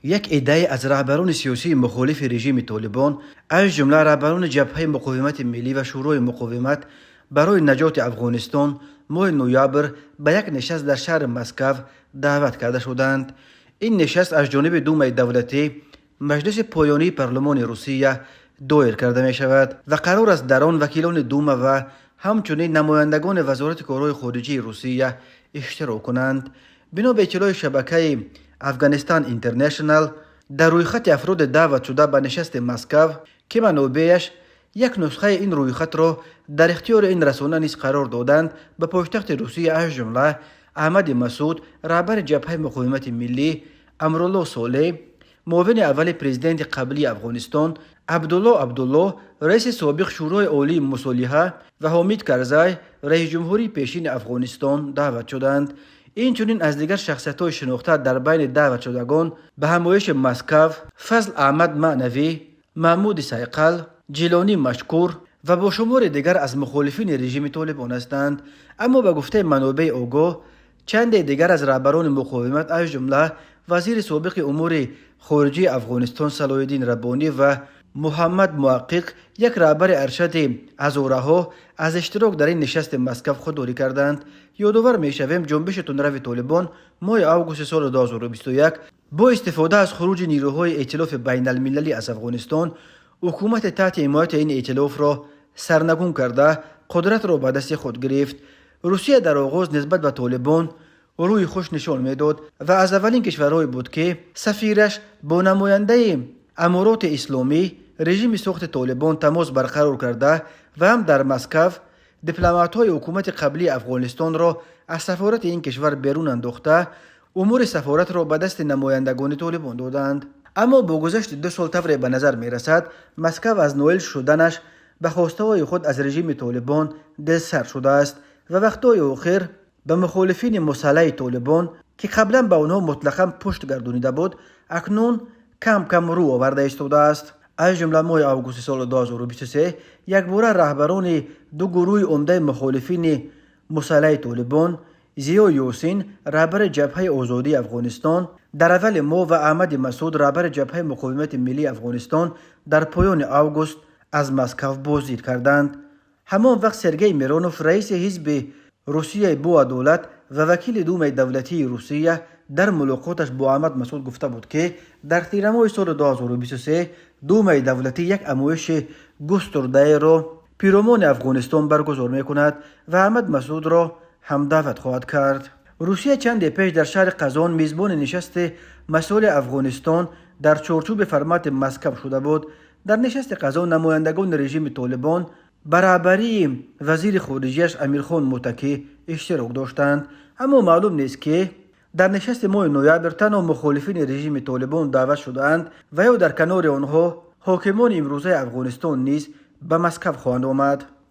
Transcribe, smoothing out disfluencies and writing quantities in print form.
یک ایده از رهبران سیاسی مخالف رژیم طالبان از جمله رهبران جبهه مقاومت ملی و شورای مقاومت برای نجات افغانستان ماه نوامبر به یک نشست در شهر مسکو دعوت کرده شدند. این نشست از جانب دومای دولتی مجلس پایانی پارلمان روسیه دایر کرده می شود و قرار است در آن وکیلان دوما و همچنین نمایندگان وزارت کارهای خارجه روسیه اشتراک کنند. بنا به اطلاع شبکه افغانستان اینترنشنال، در رویخط افراد دعوت شده به نشست مسکو که منابعش یک نسخه این رویخط را در اختیار این رسانه نیز قرار دادند، به پایتخت روسیه از جمله احمد مسعود رهبر جبهه مقاومت ملی، امرالله صالح معاون اول پرزیدنت قبلی افغانستان، عبدالله رئیس سابق شورای عالی مصالحه و حامد کرزی رئیس جمهوری پیشین افغانستان دعوت شدند. اینچنین از دیگر شخصیت‌های شناخته در بین دعوت شدگان به همایش مسکو فضل احمد معنوی، محمود سیقل، جیلانی مشکور و با شمار دیگر از مخالفین رژیم طالبان هستند. اما به گفته منابع آگاه، چند دیگر از رهبران مقاومت از جمله وزیر سابق امور خارجه افغانستان صلاح الدین ربانی و محمد محقق، یک رهبر ارشد هزاره‌ها، از اشتراک در این نشست مسکو خودداری کردند. یادآور می‌شویم جنبش تندرو طالبان ماه آگوست سال 2021 با استفاده از خروج نیروهای ائتلاف بین المللی از افغانستان، حکومت تحت حمایت این ائتلاف را سرنگون کرده قدرت را به دست خود گرفت. روسیه در آغاز نسبت به طالبان روی خوش نشان میداد و از اولین کشورهای بود که سفیرش با نماینده امارات اسلامی رژیم ساخت طالبان تماس برقرار کرده و هم در مسکو دیپلمات‌های حکومت قبلی افغانستان را از سفارت این کشور بیرون انداخته امور سفارت را به دست نمایندگان طالبان دادند. اما با گذشت 2 سال طوری به نظر می رسد مسکو از نائل شدنش به خواسته‌های خود از رژیم طالبان دلسر شده است و وقتهای آخر به مخالفین مسلح طالبان که قبلا به آنها مطلقاً پشت گردانیده بود اکنون کم کم رو آورده ایستاده است. از جمله ماه آگوست سال 2023 یک باره رهبران دو گروه عمده مخالفین مسلح طالبان، ضیا یاسین رهبر جبهه آزادی افغانستان در اول ماه و احمد مسعود رهبر جبهه مقاومت ملی افغانستان در پایان آگوست از مسکو بازدید کردند. همان وقت سرگئی میرانوف رئیس حزب روسیه با عدالت و وکیل دومای دولتی روسیه در ملاقاتش با احمد مسعود گفته بود که در تیر ماه سال 2023 دومای دولتی یک همایش گسترده را پیرامون افغانستان برگزار میکند و احمد مسعود را هم دعوت خواهد کرد. روسیه چند پیش در شهر قزان میزبان نشست مسائل افغانستان در چارچوب فرمت مسکو شده بود. در نشست قزان نمایندگان رژیم طالبان برابری وزیر خارجیش امیرخان متکی اشتراک داشتند، اما معلوم نیست که در نشست ماه نوامبر تنها مخالفین رژیم طالبان دعوت شدند و یا در کنار آنها حاکمان امروزه افغانستان نیز به مسکو خواهند آمد.